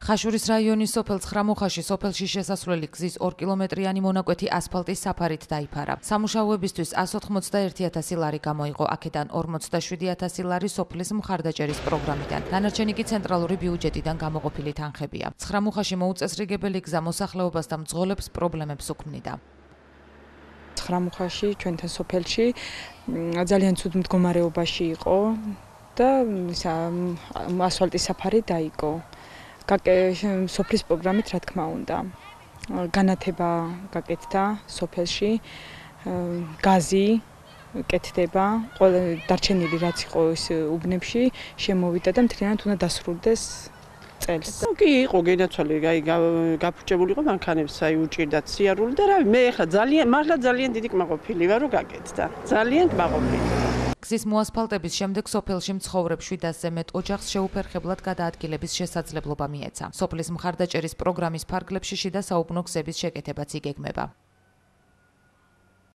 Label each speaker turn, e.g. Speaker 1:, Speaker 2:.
Speaker 1: ხაშურის რაიონის სოფელ ცხრამუხაში სოფელში შესასვლელი გზის 2 კილომეტრიანი მონაკვეთი ასფალტის საფარით დაიფარა. სამუშაოებისთვის 181,000 ლარი გამოიყო, აქედან 47,000 ლარი სოფლის მხარდაჭერის პროგრამიდან. დანარჩენი კი ცენტრალური ბიუჯეტიდან გამოყოფილი თანხებია. ცხრამუხაში მოუწესრიგებელი გზა მოსახლეობას და მძღოლებს პრობლემებს უქმნიდა.
Speaker 2: ცხრამუხაში ჩვენთან სოფელში ძალიან ცუდ მდგომარეობაში იყო და ასფალტის საფარი დაიკო. სოფლის პროგრამით რა თქმა უნდა. განათება გაკეთდა სოფელში, გაზი კეთდება, დარჩენილი რაც იყო ის უბნებში შემოვიდა და მთლიანად უნდა დასრულდეს წელს.
Speaker 3: კი იყო გენაცვალე, გაფუჭებული იყო მანქანებს, უჭირდათ სიარული და რავი, მე ახლა მართლა ძალიან დიდი კმაყოფილი ვარ, რომ გაკეთდა. ძალიან კმაყოფილი.
Speaker 1: გზის მოასფალტების შემდეგ სოფელში მცხოვრებ 700-ზე მეტ ოჯახს შეუფერხებლად გადაადგილების შესაძლებლობა მიეცა. სოფლის მხარდაჭერის პროგრამის ფარგლებში შიდა საუბნო გზების შეკეთებაც იგეგმება.